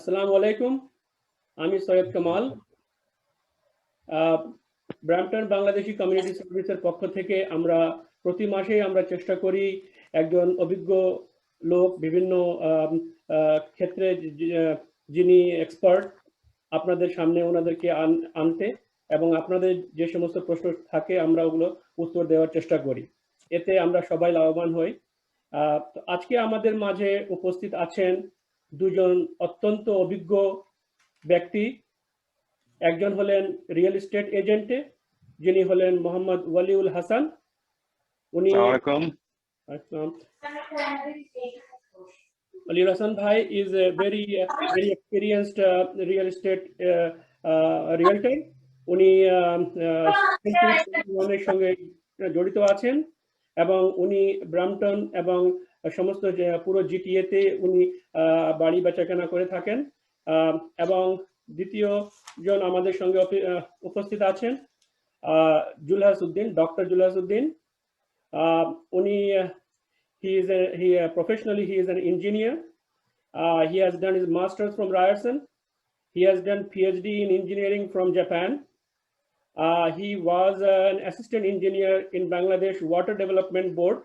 আসসালামু আলাইকুম। আমি সৈয়দ কামাল। ব্রাম্পটন বাংলাদেশি কমিউনিটি সার্ভিসের পক্ষ থেকে আমরা প্রতি মাসেই আমরা চেষ্টা করি একজন অভিজ্ঞ লোক বিভিন্ন ক্ষেত্রে যিনি এক্সপার্ট আপনাদের সামনে ওনাদেরকে আনতে এবং আপনাদের যে সমস্ত প্রশ্ন থাকে আমরা ওগুলো উত্তর দেওয়ার চেষ্টা করি। এতে আমরা সবাই লাভবান হই। আজকে আমাদের মাঝে উপস্থিত আছেন দুজন অত্যন্ত অভিজ্ঞ ব্যক্তি। একজন হলেন রিয়েল এস্টেট এজেন্টে, যিনি হলেন মোহাম্মদ ওয়ালিউল হাসান। উনি ওয়ালিউল হাসান ভাই is a very experienced real estate realtor. উনি অনেক সঙ্গে জড়িত আছেন এবং উনি ব্রাম্পটন এবং সমস্ত পুরো জিটিএতে উনি বাড়ি বেচাকেনা করে থাকেন। এবং দ্বিতীয় জন আমাদের সঙ্গে উপস্থিত আছেন জুলহাস উদ্দিন, ডক্টর জুলহাস উদ্দিন। উনি professionally he is an engineer. He has done his master's from Ryerson. He has done PhD in engineering from Japan. He was an assistant engineer in Bangladesh Water Development Board.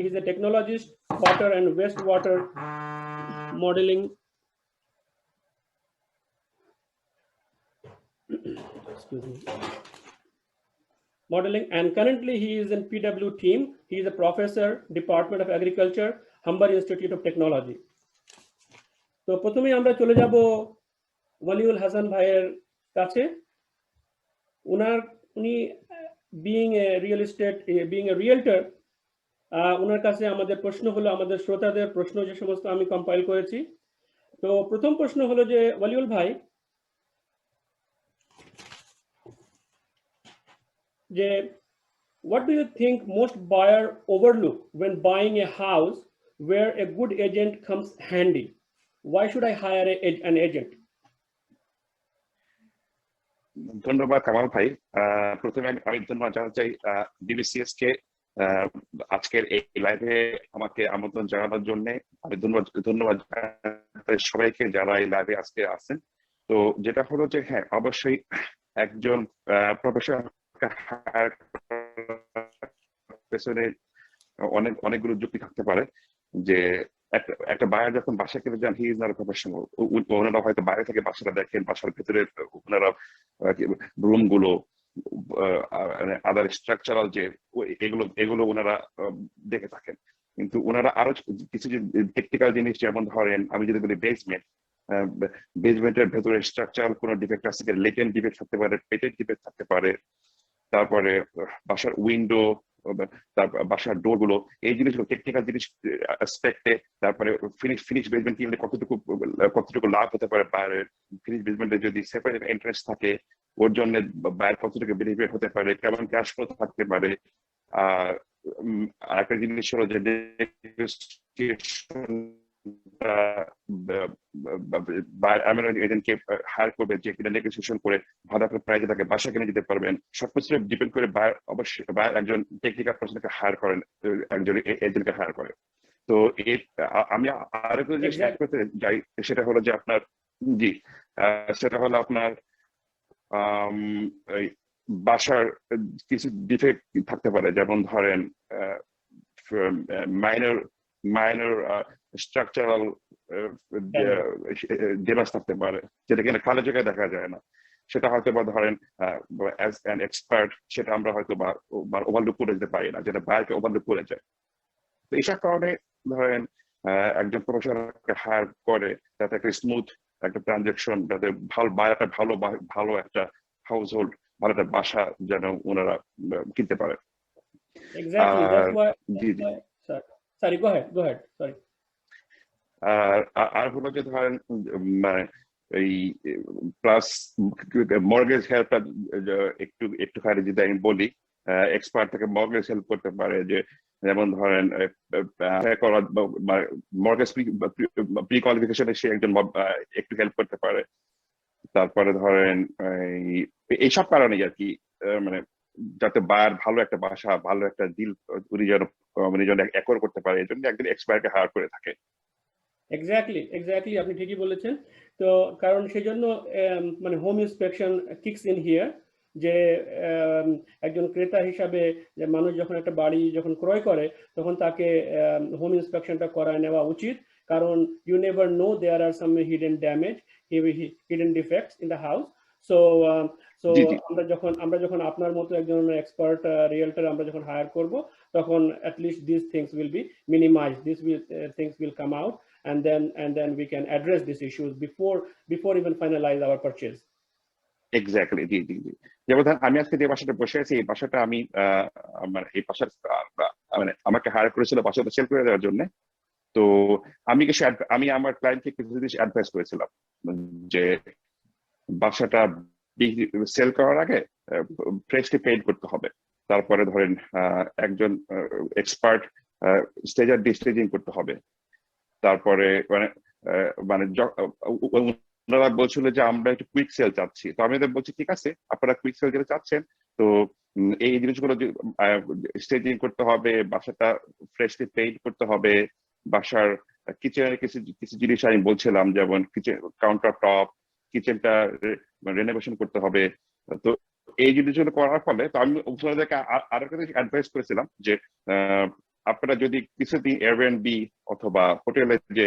He's a technologist, water and wastewater modeling. Excuse me. Modeling, and currently he is in PW team. He is a professor, Department of Agriculture, Humber Institute of Technology. তো প্রথমেই আমরা চলে যাব ওয়ালিউল হাসান ভাইয়ের কাছে। উনি being a realtor, ওনার কাছে আমাদের প্রশ্ন হলো, আমাদের শ্রোতাদের প্রশ্ন যে সমস্ত আমি কম্পাইল করেছি। তো প্রথম প্রশ্ন হলো যে ওয়ালিউল ভাই, what do you think most buyer overlook when buying a house where a good agent comes handy? Why should I hire an agent? ধন্যবাদ কামাল ভাই। প্রথমে আমি ধন্যবাদ জানাতে চাই ডিবিসিএস কে আজকের এই লাইভে আমাকে আমন্ত্রণ জানানোর জন্য। আমি ধন্যবাদ সবাইকে যারা এই লাইভে আজকে আছেন। তো যেটা হলো যে হ্যাঁ, অবশ্যই একজন প্রফেশনাল পেছনে অনেকগুলো যুক্তি থাকতে পারে। যে একটা বায়ার যখন বাসা কিনে যান, হি ইজ নট প্রফেশনাল। ওনারা হয়তো বাইরে থেকে বাসাটা দেখেন, বাসার ভেতরে ওনারা রুম গুলো, আদার স্ট্রাকচারাল যে এগুলো ওনারা দেখে থাকেন। কিন্তু ওনারা আরো কিছু টেকনিক্যাল জিনিস, যেমন ধরেন আমি যদি বলি বেসমেন্টের ভেতরে স্ট্রাকচারাল কোনো ডিফেক্ট আছে, লেটেন্ট ডিফেক্ট থাকতে পারে, পেটেন্ট ডিফেক্ট থাকতে পারে। তারপরে বাসার উইন্ডো, বাসার ডোর গুলো, এই জিনিসগুলো টেকনিক্যাল জিনিস অ্যাসপেক্টে। তারপরে ফিনিশ বেসমেন্ট কিনলে কতটুকু লাভ হতে পারে বাইরের। ফিনিশ বেসমেন্টে যদি সেপারেট এন্ট্রান্স থাকে, ওর জন্য বাইরে কতটুকু বেনিফিট হতে পারে, কেমন ক্যাশ ফ্লো থাকতে পারে। আর একটা জিনিস হলো যে এজেন্টকে হায়ার করবে, যে কিনা নেগোসিয়েশন করে ভালো একটা প্রাইসে তাকে বাসা কিনে দিতে পারবেন। সবকিছু ডিপেন্ড করে বায়ার অবশ্যই একজন টেকনিক্যাল পার্সনকে হায়ার করেন, একজন এজেন্টকে হায়ার করে। তো আমি আরেকটা জিনিস অ্যাড করতে যাই, সেটা হলো যে আপনার সেটা হলো আপনার বাসার কিছু ডিফেক্ট থাকতে পারে, যেমন ধরেন মাইনর স্ট্রাকচারাল ড্যামেজ থাকতে পারে, যেটা কিনা খালি জায়গায় দেখা যায় না। সেটা হয়তো বা ধরেন অ্যাজ অ্যান এক্সপার্ট সেটা আমরা হয়তো বা ওভারলুক করে যেতে পারি না, যেটা বাইরকে ওভারলুক করে যায়। তো এইসব কারণে ধরেন একজন প্রফেশনালকে হায়ার করে, যাতে একটা স্মুথ একটা ট্রানজাকশন, যাতে বাইরেটা ভালো একটা হাউস হোল্ড, ভালো একটা বাসা যেন ওনারা কিনতে পারে। Exactly. That's why. Sorry, go ahead. Sorry. আর হলো যে ধরেন মানে এই প্লাস মর্গেজ হেল্প একটুখানি যদি আমি বলি, এক্সপার্ট থেকে মর্গেজ হেল্প করতে পারে। যে যেমন ধরেন মর্গেজ প্রি কোয়ালিফিকেশনে সে একজন একটু হেল্প করতে পারে। তারপরে ধরেন এইসব কারণে আর কি, মানে যাতে বায়ার ভালো একটা বাসা, ভালো একটা ডিল উনি যেন অ্যাকোয়ার করতে পারে, এই জন্য একজন এক্সপার্টকে হায়ার করে থাকে। এক্স্যাক্টলি আপনি ঠিকই বলেছেন। তো কারণ সেজন্য মানে home inspection kicks in here, যে আম, একজন ক্রেতা হিসাবে যে মানুষ যখন একটা বাড়ি যখন ক্রয় করে তখন তাকে হোম ইন্সপেকশনটা করায় নেওয়া উচিত। কারণ you never know there are some hidden damage, hidden defects in the house. So so জি জি আমরা যখন আপনার মতো একজন এক্সপার্ট রিয়েলটর আমরা যখন হায়ার করব, তখন at least these things will be minimized, these will things will come out, and then we can address these issues before even finalize our purchase. Exactly জি জি জি। যেমন ধরেন আমি আজকে যে বাসাটা বসে আছি এই বাসাটা আমি মানে এই বাসার মানে আমাকে হায়ার করেছিল বাসাটা সেল করে দেওয়ার জন্য। তো আমি কিছু আমি আমার ক্লায়েন্টকে কিছু জিনিস অ্যাডভাইস করেছিলাম যে বাসাটা সেল করার আগে ফ্রেশলি পেইন্ট করতে হবে। তারপরে ধরেন একজন এক্সপার্ট স্টেজিং করতে হবে। তারপরে মানে মানে ওনারা বলছিল যে আমরা একটু কুইক সেল চাচ্ছি, তো আমি ওদের বলছি ঠিক আছে আপনারা কুইক সেল যেটা চাচ্ছেন, তো এই জিনিসগুলো স্টেজিং করতে হবে, বাসাটা ফ্রেশলি পেইন্ট করতে হবে, বাসার কিচেনের কিছু কিছু জিনিস আমি বলছিলাম যেমন কিচেন কাউন্টার টপ, কিচেনটা রেনোভেশন করতে হবে। তো এই জিনিসগুলো করার ফলে তো আমি ওনাদেরকে আরো কিছু অ্যাডভাইস করেছিলাম যে আপনারা যদি কিছুদিন এয়ারবিএনবি অথবা হোটেলে যে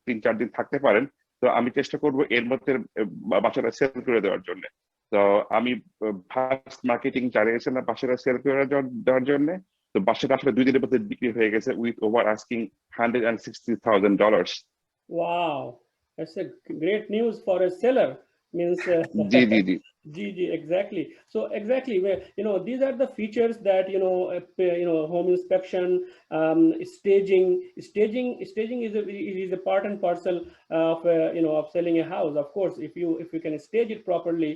3-4 দিন থাকতে পারেন, তো আমি চেষ্টা করব এর মধ্যে বাসাটা সেল করে দেওয়ার জন্য। তো আমি ফার্স্ট মার্কেটিং চালিয়েছিলাম বাসাটা সেল করে দেওয়ার জন্য। তো বাসাটা আসলে 2 দিনের মধ্যে বিক্রি হয়ে গেছে with over asking $160,000। Wow, that's a great news for a seller. Means জি জি জি GG, exactly. So exactly, where these are the features that home inspection, staging is a part and parcel of of selling a house. Of course, if you can stage it properly,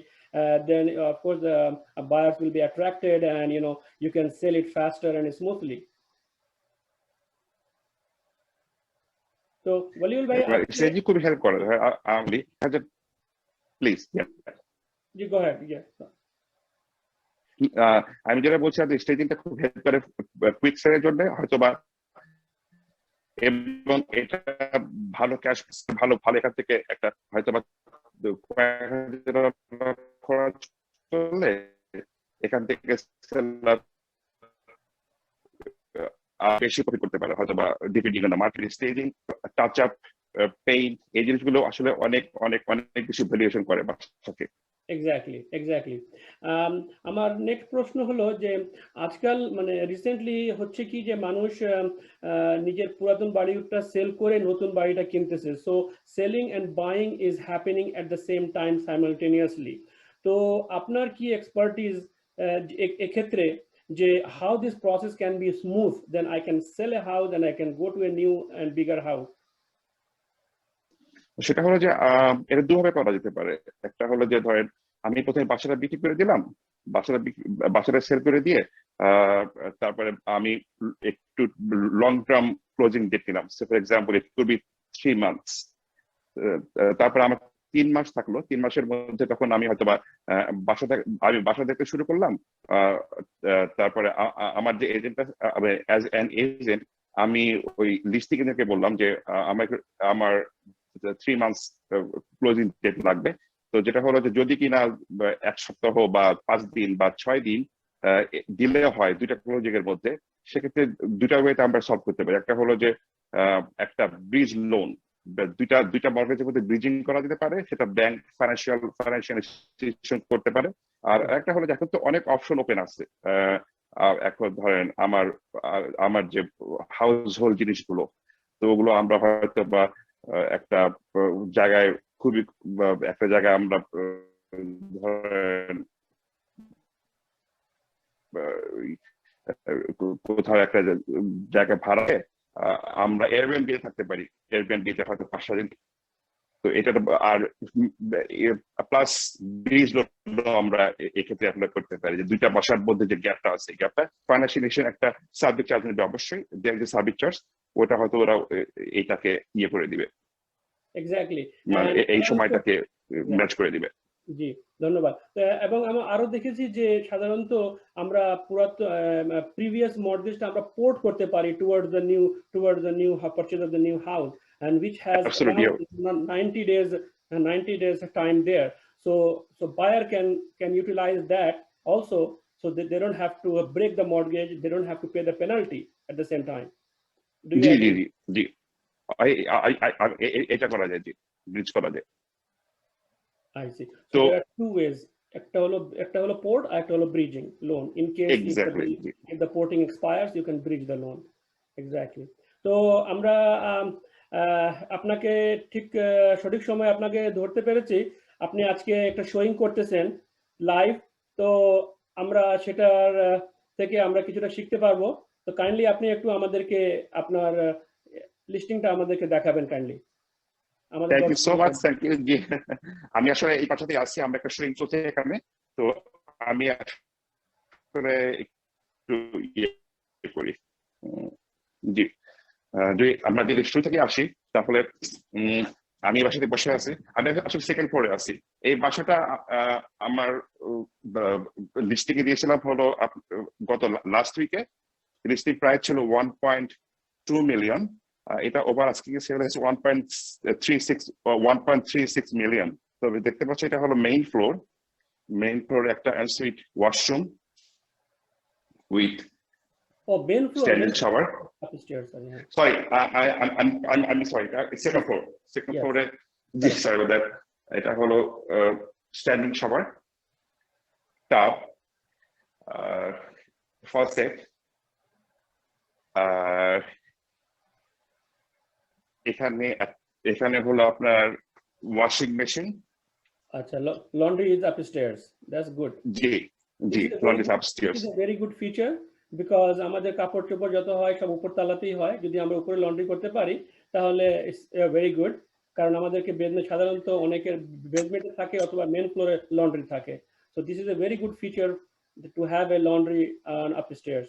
then of course the buyers will be attracted, and you can sell it faster and smoothly. So Waliul bhai, strategy খুবই help করে। আমি please you go ahead. Yeah. আমি যেটা বলছি যে স্টেজিংটা খুব help করে quick সেলের জন্য হয়তো বা, এবং এটা ভালো ক্যাশ ভালো ভালো এখান থেকে একটা হয়তো বা খরচ করলে এখান থেকে বেশি প্রফিট করতে পারে হয়তো বা, depending on the market. Staging, touch up, paint, এই জিনিসগুলো আসলে অনেক অনেক অনেক বেশি ভ্যালুয়েশন করে বাসাকে। এক্স্যাক্টলি আমার নেক্সট প্রশ্ন হলো যে আজকাল মানে রিসেন্টলি হচ্ছে কি যে মানুষ নিজের পুরাতন বাড়িটা সেল করে নতুন বাড়িটা কিনতেছে। So selling and buying is happening at the same time simultaneously. তো আপনার কি এক্সপার্টিজ এক্ষেত্রে, যে how this process can be smooth, then I can sell a house and I can go to a new and bigger house? সেটা হলো যে এটা দুভাবে করা যেতে পারে। একটা হলো যে ধরেন আমি প্রথমে বাসাটা বিক্রি করে দিলাম, বাসাটা সেল করে দিয়ে তারপরে আমি একটু লং টার্ম ক্লোজিং ডেট নিলাম। For example it could be 3 months. তারপরে আমার 3 মাস থাকলো, 3 মাসের মধ্যে তখন আমি হয়তো বা বাসা দেখতে শুরু করলাম। তারপরে আমার যে এজেন্টটা অ্যাজ অ্যান এজেন্ট আমি ওই লিস্টিং এজেন্টকে বললাম যে আমার 3 মান্থস ক্লোজিং ডেট লাগবে। তো যেটা হলো যে যদি কিনা 1 সপ্তাহ বা 5 দিন বা 6 দিন ডিলে হয় দুইটা ক্লোজিং এর মধ্যে, সেক্ষেত্রে দুইটা ওয়েতে আমরা সলভ করতে পারি। একটা হলো যে একটা ব্রিজ লোন, দুইটা মর্গেজের মধ্যে ব্রিজিং করা যেতে পারে, সেটা ব্যাংক ফাইন্যান্সিয়াল ইনস্টিটিউশন করতে পারে। আর একটা হলো যে এখন তো অনেক অপশন ওপেন আছে। এখন ধরেন আমার যে হাউস হোল্ড জিনিসগুলো, তো ওগুলো আমরা হয়তো বা একটা জায়গায় খুবই একটা জায়গায় আমরা ধরেন কোথাও একটা জায়গা ভাড়ায় আমরা এয়ারবিএনবি থাকতে পারি, এয়ারবিএনবিতে হয়তো 5-6 দিন। তো এটা আর প্লাস ব্রিজ লোন আমরা এক্ষেত্রে অ্যাপ্লাই করতে পারি, যে দুইটা বাসার মধ্যে যে গ্যাপটা আছে, গ্যাপটা ফাইন্যান্সিয়াল একটা সার্ভিস চার্জ নেবে অবশ্যই, দেন যে সার্ভিস চার্জ ওটা হয়তো ওরা এইটাকে ইয়ে করে দিবে, এক্স্যাক্টলি, মানে এই সময়টাকে ম্যাচ করে দিবে। জি ধন্যবাদ। এবং আমি আরো দেখেছি যে সাধারণত আমরা প্রিভিয়াস মর্টগেজটা আমরা পোর্ট করতে পারি towards the new purchase of the new house. and which has Absolutely. around 90 days time there. So buyer can utilize that also, so that they don't have to break the mortgage, they don't have to pay the penalty at the same time. Do you G G agree? জি জি এটা করা যায়, জি, bridge করা যায়। I see. So তো there are two ways. একটা হলো port, আর একটা হলো bridging loan. In case exactly, G if the porting expires, you can bridge the loan. Exactly. তো আমরা আপনাকে ঠিক সঠিক সময় আপনাকে ধরতে পেরেছি। আপনি আজকে একটা শোয়িং করতেছেন লাইভ। তো আমরা সেটার থেকে আমরা কিছুটা শিখতে পারবো। তো কাইন্ডলি আপনি একটু আমাদেরকে আপনার লিস্টিংটা আমাদেরকে দেখাবেন কাইন্ডলি। আমাদের থ্যাংক ইউ সো মাচ, দর্শকদের। Thank you. জি, আমি আসলে এই পাশাতেই আছি, আমরা একটা শুটিং চলছে এখানে। তো আমি আসলে একটু ইয়ে করি। জি, যদি আমরা যদি শুরু থেকে আসি, তাহলে আমি এই বাসাতে বসে আছি। আমি আসলে সেকেন্ড ফ্লোরে আছি। এই বাসাটা আমার লিস্টিং এ দিয়েছিলাম হলো গত লাস্ট উইকে। লিস্টিং প্রাইস ছিল 1.2 মিলিয়ন। এটা ওভার আজকে সেল হয়েছে 1.36 মিলিয়ন। তবে দেখতে পাচ্ছি এটা হলো মেইন ফ্লোর। মেইন ফ্লোর একটা ensuite washroom with main floor, standing shower. upstairs, sorry, yeah. Sorry, I'm sorry. Second floor. Second Yes. floor. Yes, sorry about that. এটা হলো স্ট্যান্ডিং শাওয়ার, টাব, ফসেট, এখানে হলো আপনার ওয়াশিং মেশিন। আচ্ছা, laundry is upstairs. That's good. G G, laundry is upstairs. This is a very good feature because আমাদের কাপড় চোপড় যত হয় সব উপর তলাতেই হয়। যদি আমরা উপরে লন্ড্রি করতে পারি তাহলে it's very good, কারণ আমাদেরকে সাধারণত অনেকের বেসমেন্টে থাকে অথবা মেন ফ্লোরে লন্ড্রি থাকে। So this is a very good feature to have a laundry upstairs.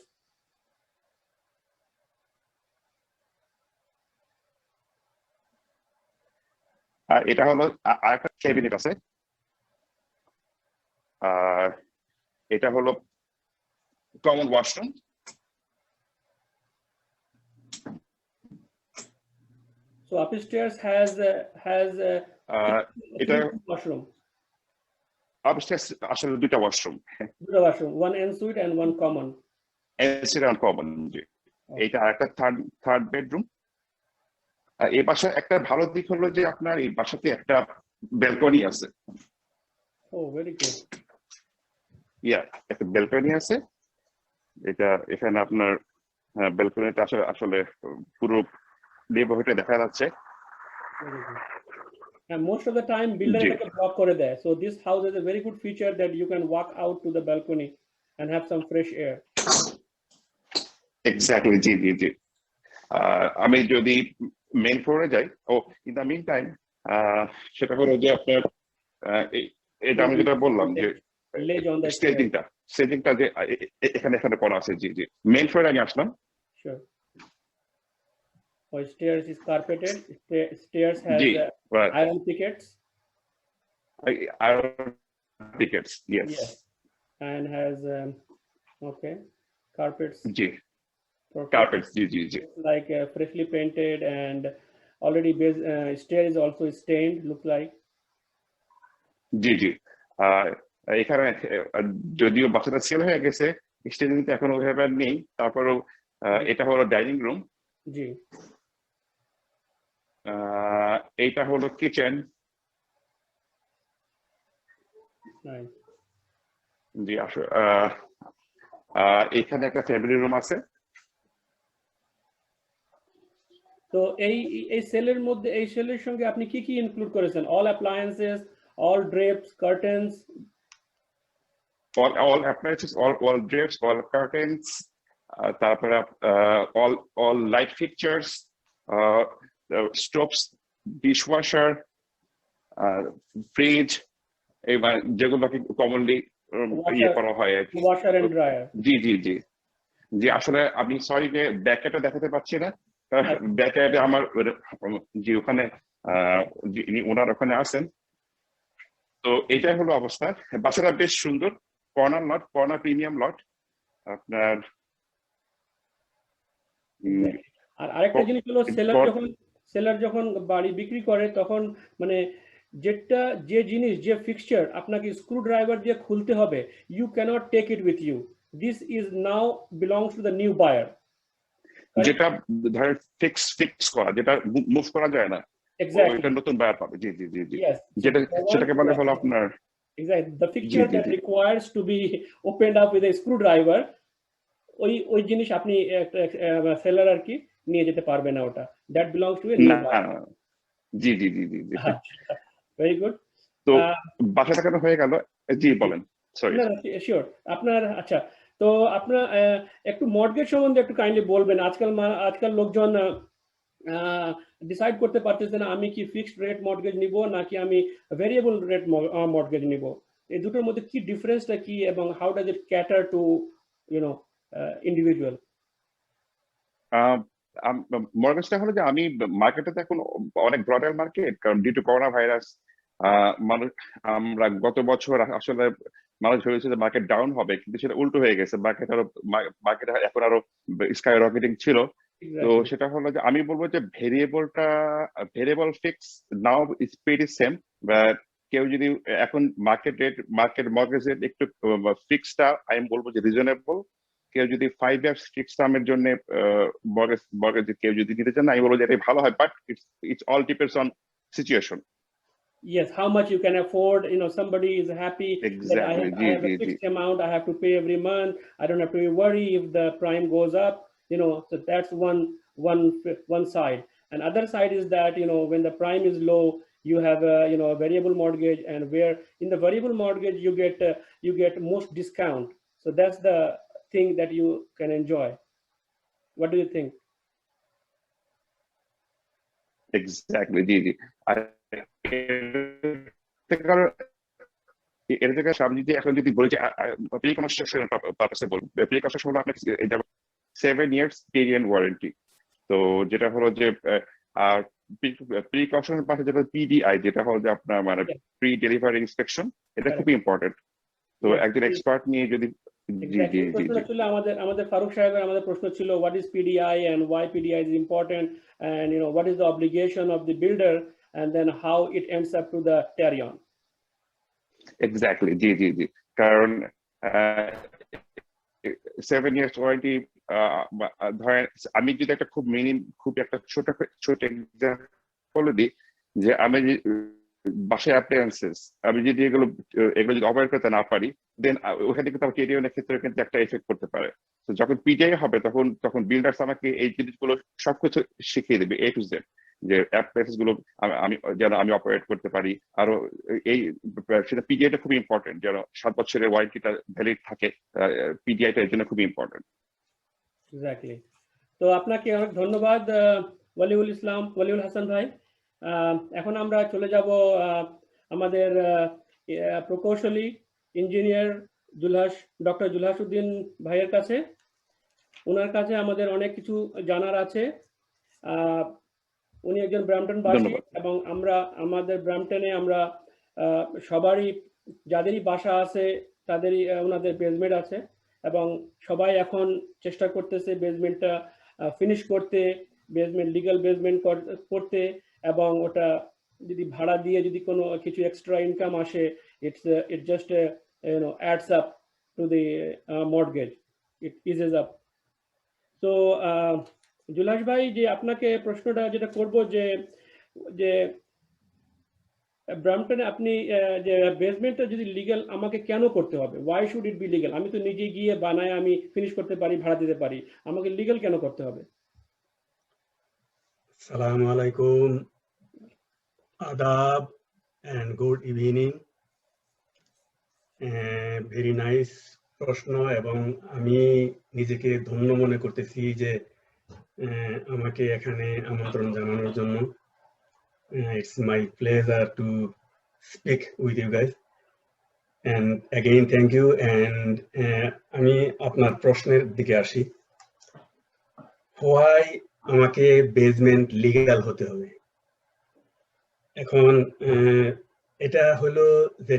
আর এটা হলো আরেকটা ক্যাবিনেট আছে। আর এটা হলো common washroom. So upstairs has এটা washroom. আপস্টেয়ার্স আসলে দুইটা ওয়াশরুম, দুটো washroom, one en suite and one common. Ensuite and common. জি, এটা আরেকটা থার্ড বেডরুম। এই বাসার একটা ভালো দিক হলো যে আপনার এই বাসাতে একটা ব্যালকনি আছে। Oh, very good. একটা ব্যালকনি আছে। এটা এখানে আপনার ব্যালকনিটা আসলে পুরো নেইবারহুডে দেখা যাচ্ছে। Very good. And most of the time builder এটাকে block করে দেয়. So this house has a very good feature that you can walk out to the balcony and have some fresh air. Exactly, জি জি জি। আমি যদি main ফ্লোরে যাই, ইন দ্য মিন টাইম, সেটা হলো যে আপনার এটা আমি যেটা বললাম যে Ledge on the স্টেজিংটা যে এখানে করা আছে। জি জি, মেইন ফ্লোরে আমি আসলাম। Sure. Stairs is carpeted. Stairs has iron pickets. Iron pickets, yes. And has okay, carpets. G, carpets, G. Like freshly painted and already stair is also stained. Look like. জি। এখানে যদিও বাচ্চাটা sell হয়ে গেছে, স্টেজিংটা এখনো ওইভাবে নেই। তারপরেও এটা হলো ডাইনিং রুম। জি। এইটা হলো কিচেন। জি, আসলে এখানে একটা ফ্যামিলি রুম আছে। তো এই সেলের মধ্যে এই সেলের সঙ্গে আপনি কি কি ইনক্লুড করেছেন? All appliances, all drapes, curtains? all appliances, all drapes, all curtains, তারপরে all light fixtures, stoves, dishwasher, fridge, এবার যেগুলোকে কমনলি করা হয়। Washer and dryer. জি, আসলে আমি সরি যে ব্যাকয়ার্ডটা দেখাতে পাচ্ছি না। ব্যাকয়ার্ডে আমার যে ওখানে ওনার ওখানে আছেন। তো এটাই হলো অবস্থা। বাসাটা বেশ সুন্দর, কর্নার প্রিমিয়াম লট আপনার। আর আরেকটা জিনিস হলো সেলার যখন বাড়ি বিক্রি করে তখন মানে যেটা যে জিনিস যে ফিক্সচার আপনাকে স্ক্রু ড্রাইভার দিয়ে খুলতে হবে, you can't take it with you, this is now belongs to the new buyer. যেটা ধরেন ফিক্স করা, যেটা মুভ করা যায় না, এক্স্যাক্টলি, ওইটা নতুন বায়ার পাবে। জি জি জি জি, ইয়েস, যেটা সেটাকে বলে হলো আপনার এক্স্যাক্টলি দ্য জি ফিক্সচার জি দ্যাট জি requires to be opened up with a screw driver, ওই জিনিস আপনি সেলার আর কি নিয়ে যেতে পারবে না, ওটা that belongs to a new না, বায়ার। জি জি জি জি জি। আচ্ছা, ভেরি গুড। তো বাসা দেখানো হয়ে গেল। জি বলেন, সরি। না শিওর, আপনার আচ্ছা, তো আপনার একটু মর্টগেজ সম্বন্ধে একটু কাইন্ডলি বলবেন। আজকাল লোকজন ডিসাইড করতে পারতেছে না আমি কি ফিক্সড রেট মর্টগেজ নিব নাকি আমি ভেরিয়েবল রেট মর্টগেজ নিব, এই দুটোর মধ্যে কি ডিফারেন্সটা কি এবং how does it cater to you know individual? মর্গেজটা হলো যে আমি মার্কেটে এখন অনেক ব্রডার মার্কেট, কারণ ডিউ টু করোনা ভাইরাস মানুষ, আমরা গত বছর আসলে মানুষ ভেবেছে যে মার্কেট ডাউন হবে, কিন্তু সেটা উল্টো হয়ে গেছে। মার্কেট এখন আরো স্কাই রকেটিং ছিল। তো সেটা হলো যে আমি বলবো যে variable fix now is pretty same, but কেউ যদি এখন মার্কেট মর্গেজ রেট একটু ফিক্সটা আমি বলবো যে রিজনেবল। কেউ যদি 5 ইয়ার্স ফিক্সড টার্মের জন্য মর্গেজ কেউ যদি নিতে চান, আমি বলবো যে এটাই ভালো হয়, but it's all depends on situation. Yes, how much you can afford. Somebody is happy that I exactly, G have a G G, fixed amount I have to pay every month. I don't have to worry if the prime goes up. So that's one side. And other side is that when the prime is low, you have a variable mortgage, and where in the variable mortgage you get most discount. So that's the thing that you can enjoy. What do you think? Exactly, জি জি। আর এর থেকে আমি যদি এখন যদি বলি যে প্রি কনস্ট্রাকশন পারপাসে বলবো, প্রি কনস্ট্রাকশন হলো আপনার এটা 7 ইয়ার্স পিরিয়ড ওয়ারেন্টি। তো যেটা হলো যে আর প্রি কনস্ট্রাকশন পাশে যেটা পিডিআই, যেটা হলো যে আপনার মানে Yeah. প্রি ডেলিভারি ইন্সপেকশন, এটা খুব ইম্পর্টেন্ট। তো Yes, একজন এক্সপার্ট নিয়ে যদি জি জি exactly. জি প্রশ্ন জি, ছিল আমাদের ফারুক সাহেবের, আমাদের প্রশ্ন ছিল what is PDI and why PDI is important, and what is the obligation of the builder, and then how it ends up to the Tarion. Exactly, জি জি জি। কারণ 7 ইয়ার্স ওয়ারেন্টি, ধরেন আমি যদি একটা খুব একটা ছোট এক্সাম্পল দিই, যে আমি বাসায় অ্যাপ্লায়েন্সেস আমি যদি এগুলো যদি অপারেট করতে না পারি, দেন ওখানে কিন্তু আমার কেরিয়ারের ক্ষেত্রে কিন্তু একটা এফেক্ট করতে পারে। তো যখন পিডিআই হবে তখন বিল্ডার্স আমাকে এই জিনিসগুলো সবকিছু শিখিয়ে দেবে, A to Z, যে অ্যাপ্লায়েন্সেস গুলো যেন আমি অপারেট করতে পারি। আরো এই সেটা পিডিআইটা খুব ইম্পর্টেন্ট, যেন 7 বছরের ওয়ারেন্টিটা ভ্যালিড থাকে। পিডিআইটা এর জন্য খুব ইম্পর্টেন্ট। Exactly. তো আপনাকে অনেক ধন্যবাদ ওয়ালিউল হাসান ভাই। এখন আমরা চলে যাব আমাদের প্রকৌশলী ইঞ্জিনিয়ার ডক্টর জুলহাসউদ্দিন ভাইয়ের কাছে। ওনার কাছে আমাদের অনেক কিছু জানার আছে। উনি একজন ব্রাম্পটনবাসী, ধন্যবাদ। এবং আমাদের ব্রাম্পটনে আমরা সবারই, যাদেরই বাসা আছে তাদেরই ওনাদের বেসমেন্ট আছে, এবং সবাই এখন চেষ্টা করতেছে বেসমেন্টটা ফিনিশ করতে, লিগ্যাল বেসমেন্ট করতে, এবং ওটা যদি ভাড়া দিয়ে যদি কোনো কিছু এক্সট্রা ইনকাম আসে, it just adds up to the mortgage, it eases up. তো জুলহাস ভাই, যে আপনাকে প্রশ্নটা যেটা করব, যে ব্রাম্পটনে আপনি যে বেসমেন্টটা যদি লিগ্যাল আমাকে কেন করতে হবে, why should it be legal? আমি তো নিজে গিয়ে বানায় আমি ফিনিশ করতে পারি, ভাড়া দিতে পারি, আমাকে লিগ্যাল কেন করতে হবে? আসসালামু আলাইকুম, আদাব and good evening. Very nice প্রশ্ন, এবং আমি নিজেকে ধন্য মনে করতেছি যে আমাকে এখানে আমন্ত্রণ জানানোর জন্য। It's my pleasure to speak with you guys, and again thank you. And আমি আপনার প্রশ্নের দিকে আসি, why আমাকে বেসমেন্ট লিগ্যাল হতে হবে। এখন এটা হলো যে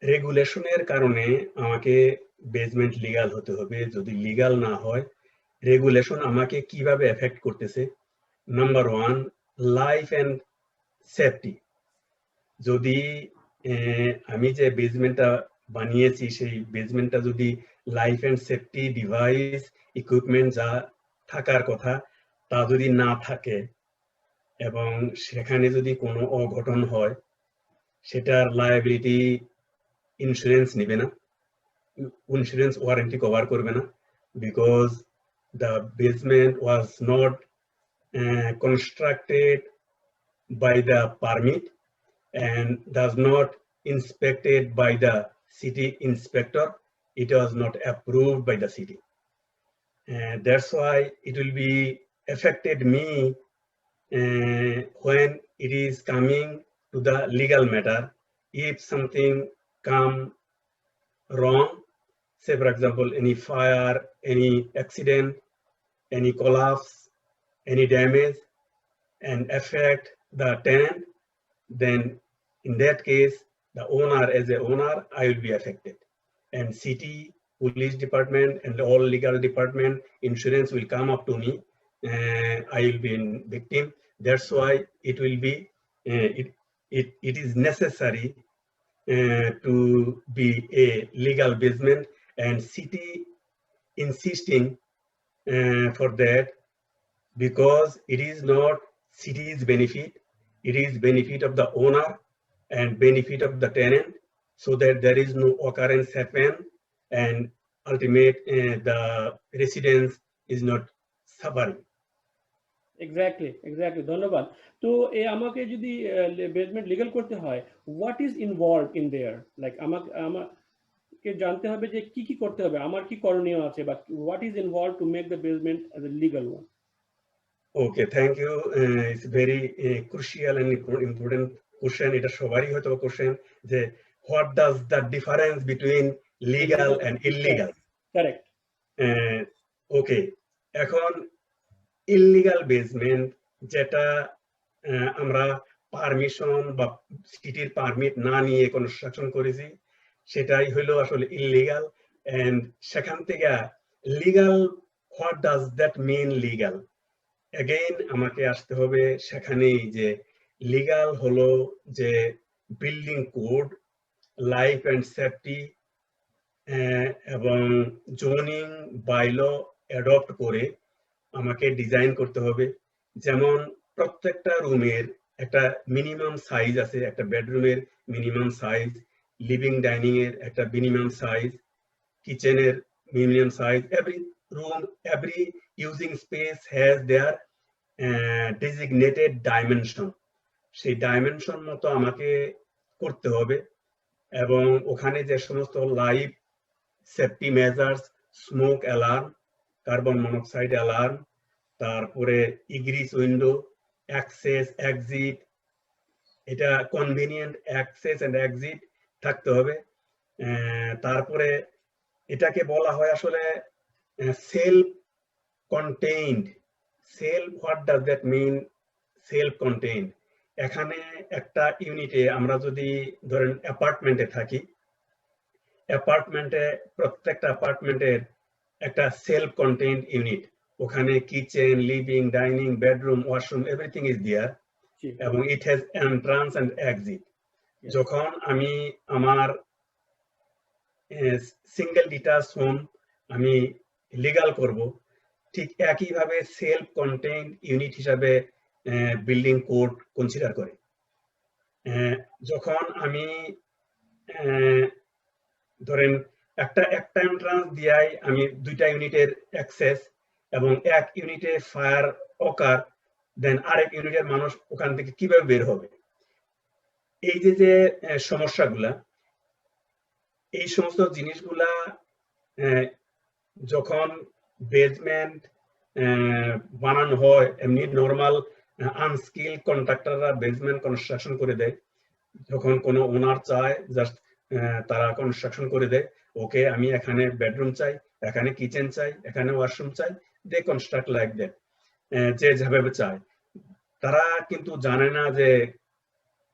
রেগুলেশনের কারণে আমাকে বেসমেন্ট লিগ্যাল হতে হবে। যদি লিগ্যাল না হয়, রেগুলেশন আমাকে কিভাবে এফেক্ট করতেছে number one, life and safety. যদি আমি যে বেসমেন্টটা বানিয়েছি সেই বেসমেন্টটা যদি life and safety device equipment যা থাকার কথা তা যদি না থাকে এবং সেখানে যদি কোনো অঘটন হয় সেটার লায়াবিলিটি ইন্স্যুরেন্স নেবে না, ইন্স্যুরেন্স ওয়ারেন্টি কভার করবে না, because the basement was not constructed by the permit and does not inspected by the city inspector. It was not approved by the city. And that's why it will be affected me when it is coming to the legal matter. If something come wrong, say for example, any fire, any accident, any collapse, any damage, and affect the tenant, then in that case, the owner, as a owner, I will be affected. And city, police department, and all legal department, insurance will come up to me. I will be in victim. That's why it will be, it is necessary to be a legal basement, and city insisting for that, because it is not city's benefit, it is benefit of the owner and benefit of the tenant, so that there is no occurrence happen and ultimate the residence is not suffering. Exactly ধন্যবাদ। তো আমাকে যদি basement legal করতে হয়, what is involve in their, like আমাকে জানতে হবে যে কি কি করতে হবে, আমার কি করণীয় আছে, বা what is involve to make the basement as a legal one? Okay, thank you. It's very crucial and important question. এটা সবারই হয়তো question যে what does the difference between legal and illegal? Correct. Okay, এখন illegal basement যেটা আমরা permission বা সিটির permit না নিয়ে কনস্ট্রাকশন করেছি সেটাই হলো আসলে ইললিগাল। এন্ড সেখান থেকে legal, what does that mean legal? Again আমাকে আসতে হবে সেখানেই যে লিগাল হলো যে building code, life and safety এবং জোনিং বাইল অ্যাডপ্ট করে আমাকে ডিজাইন করতে হবে। যেমন প্রত্যেকটা রুমের একটা মিনিমাম সাইজ আছে, একটা বেডরুমের মিনিমাম সাইজ, লিভিং ডাইনিং এর একটা মিনিমাম সাইজ, কিচেনের minimum size, every room, every using space has their designated dimension. সেই ডাইমেনশন মতো আমাকে করতে হবে এবং ওখানে যে সমস্ত life safety measures, smoke alarm, carbon monoxide alarm, তারপরে ইগ্রিস উইন্ডো, অ্যাক্সেস এক্সিট, এটা কনভিনিয়েন্ট অ্যাক্সেস এন্ড এক্সিট থাকতে হবে। তারপরে এটাকে বলা হয় আসলে self contained. Self, what does that mean self contained? এখানে একটা ইউনিটে আমরা যদি ধরেন অ্যাপার্টমেন্টে থাকি, অ্যাপার্টমেন্টে প্রত্যেকটা অ্যাপার্টমেন্টের একটা সেলফ কন্টেইনড ইউনিট, ওখানে kitchen, living, dining, bedroom, washroom, everything is there এবং it has entrance and exit. যখন আমি আমার সিঙ্গেল ডিটাচ হোম আমি লিগাল করব, ঠিক একইভাবে সেলফ কন্টেইনড ইউনিট হিসাবে বিল্ডিং কোড কনসিডার করে। যখন আমি ধরেন একটা এন্ট্রান্স দিয়াই আমি দুইটা ইউনিটের অ্যাক্সেস এবং এক ইউনিটে ফায়ার অকার, দেন আরেক ইউনিটের মানুষ ওখান থেকে কিভাবে বের হবে? এই যে সমস্যাগুলা, এই সমস্ত জিনিসগুলা যখন বেসমেন্ট বানানো হয়, এমনি নর্মাল আনস্কিল কন্ট্রাক্টররা বেসমেন্ট কনস্ট্রাকশন করে দেয়। যখন কোনো ওনার চায় জাস্ট তারা কনস্ট্রাকশন করে দেয়, ওকে আমি এখানে বেডরুম চাই, এখানে কিচেন চাই, এখানে ওয়াশরুম চাই, দে কনস্ট্রাক্ট লাইক দ্যাট, যে যেভাবে চায়। তারা কিন্তু জানে না যে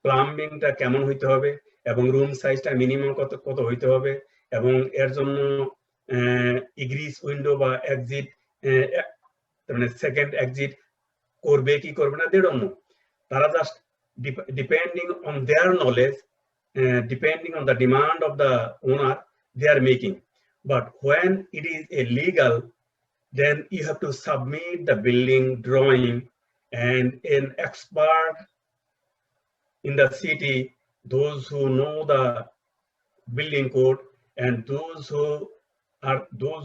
প্লাম্বিংটা কেমন হইতে হবে এবং রুম সাইজটা মিনিমাম কত হইতে হবে এবং এর জন্য ইগ্রিস উইন্ডো বা এক্সিট, মানে সেকেন্ড এক্সিট করবে কি করবে না, they don't know. তারা just depending on their knowledge, depending on the demand of the owner, they are making. But when it is illegal, then you have to submit the building drawing, and an expert in the city, those who know the building code and those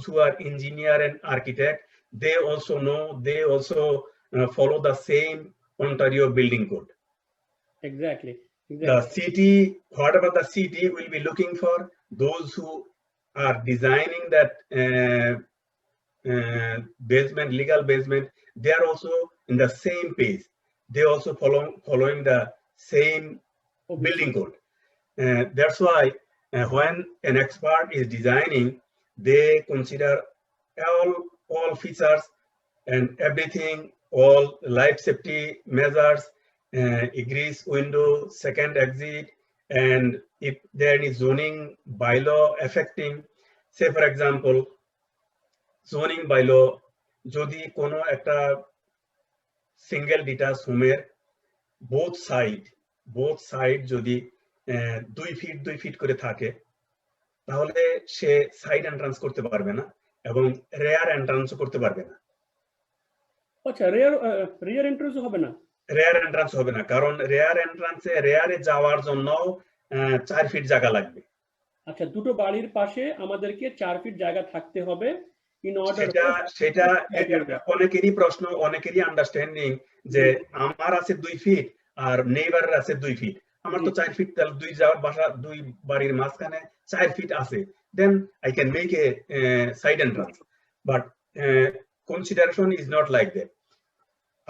who are engineer and architect, they also know, they also follow the same Ontario building code. Exactly. The city, whatever the city will be looking for, those who are designing that basement, legal basement, they are also in the same page. They also following the same building code. That's why when an expert is designing, they consider all features and everything, all life safety measures, egress window, second exit, and if there is zoning bylaw affecting, say for example, zoning bylaw, যদি কোনো একটা single detached হোমের both side যদি 2 fit করে থাকে, তাহলে সে side entrance করতে পারবে না এবং রেয়ার এন্ট্রান্সও করতে পারবে না। আচ্ছা, রিয়ার এন্ট্রান্স হবে না? রেয়ার এন্ট্রান্স হবে না, কারণ রেয়ারে যাওয়ার জন্য 4 ফিট জায়গা লাগবে। আচ্ছা, দুটো বাড়ির পাশে আমাদেরকে 4 ফিট জায়গা থাকতে হবে ইন অর্ডার। সেটা অনেকেরই প্রশ্ন, অনেকেরই আন্ডারস্ট্যান্ডিং যে আমার আছে 2 ফিট আর নেইবারের আছে 2 ফিট, আমার তো 4 ফিট, তাহলে দুই বাড়ির মাঝখানে 4 ফিট আছে, then I can make a side entrance. But consideration is not like that.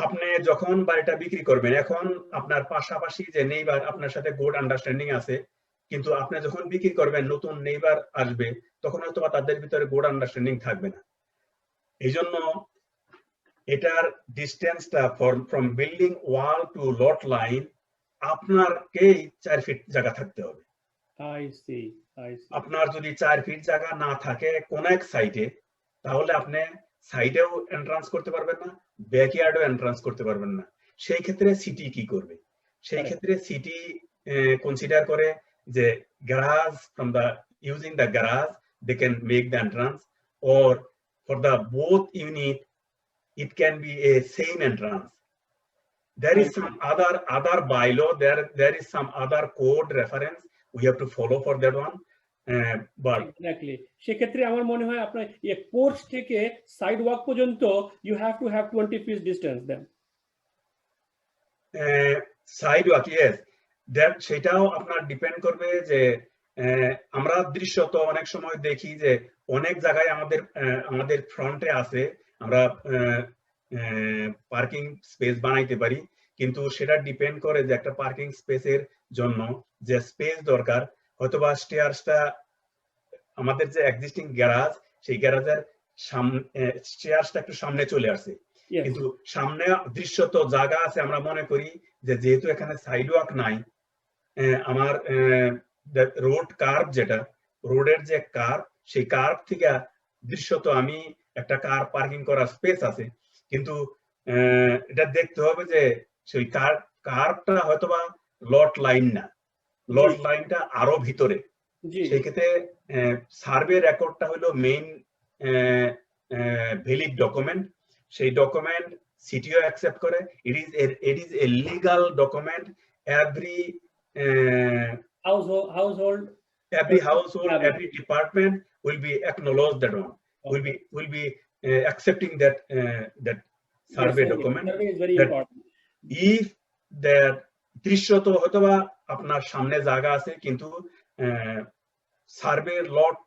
আপনি যখন বাড়িটা বিক্রি করবেন, এখন আপনার পাশাপাশি যে নেইবার আপনার সাথে গুড আন্ডারস্ট্যান্ডিং আছে, কিন্তু আপনি যখন বিক্রি করবেন, নতুন নেইবার আসবে, তখন হয়তো তাদের ভিতরে গুড আন্ডারস্ট্যান্ডিং থাকবে না। এই জন্য এটার ডিস্টেন্সটা from building wall to lot line আপনারকেই 4 ফিট জায়গা থাকতে হবে। I see. আপনার যদি 4 ফিট জায়গা না থাকে কোন এক সাইটে, তাহলে আপনি সাইডেও এন্ট্রান্স করতে পারবেন না, ব্যাকইয়ার্ডেও এন্ট্রান্স করতে পারবেন না। সেই ক্ষেত্রে সিটি কি করবে? সেই ক্ষেত্রে সিটি কনসিডার করে যে garage, from the using the garage they can make the entrance, or for the both unit it can be a same entrance. There is some other bylaw, there is some other code reference we have to follow for that one, but exactly. সেক্ষেত্রে আমার মনে হয় আপনার porch থেকে side walk পর্যন্ত you have to have 20 feet distance then. Side walk, yes, that সেটাও আপনার depend করবে যে আমরা দৃশ্যত অনেক সময় দেখি যে অনেক জায়গায় আমাদের ফ্রন্টে আছে, আমরা পার্কিং স্পেস বানাইতে পারি, কিন্তু সেটা ডিপেন্ড করে যে একটা পার্কিং স্পেসের জন্য যে স্পেস দরকার, হয়তোবা স্টেয়ারসটা আমাদের যে এক্সিস্টিং গ্যারাজ, সেই গ্যারাজের সামনে স্টেয়ারসটা একটু সামনে চলে আসে, কিন্তু সামনে দৃশ্যত জায়গা আছে। আমরা মনে করি যে যেহেতু এখানে সাইড ওয়াক নাই, আমার রোড কার্ভ, যেটা রোডের যে কার্ভ, সেই কার্ভ থেকে দৃশ্যত আমি একটা কার পার্কিং করার স্পেস আছে, কিন্তু এটা দেখতে হবে যে সেই কার্ভটা হয়তোবা লট লাইন না, লট লাইনটা আরো ভিতরে। সেই ক্ষেত্রে সার্ভে রেকর্ডটা হলো মেইন ভ্যালিড ডকুমেন্ট। সেই ডকুমেন্ট সিটিও অ্যাকসেপ্ট করে, it is a legal document. every household, every department will be acknowledged that one, will be accepting that survey document. Survey is very important. If that দৃশ্যত হয়তোবা আপনার সামনে জায়গা আছে, কিন্তু survey লট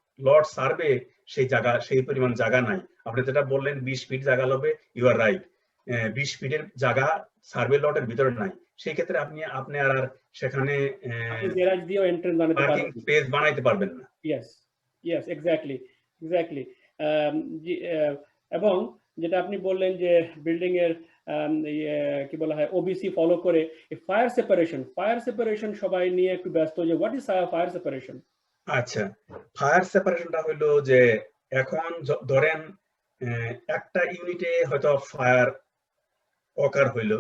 survey সেই জায়গা, সেই পরিমাণ জায়গা নাই। আপনি যেটা বললেন 20 ফিট জায়গা হবে, ইউ আর রাইট, 20 ফিটের জায়গা সার্ভে লটের ভিতরে নাই। সেই ক্ষেত্রে আপনি আর সেখানে গ্যারাজ দিয়েও এন্ট্রান্স বানাতে পারবেন, পার্কিং স্পেস বানাইতে পারবেন না। Yes, exactly. এবং যেটা আপনি বললেন যে বিল্ডিং এর কি বলা হয়, ওবিসি ফলো করে ফায়ার সেপারেশন সবাই নিয়ে একটু ব্যস্ত, যে হোয়াট ইজ ফায়ার সেপারেশন? আচ্ছা, ফায়ার সেপারেশনটা হলো যে এখন ধরেন একটা ইউনিটে হয়তো ফায়ার অকার হইল।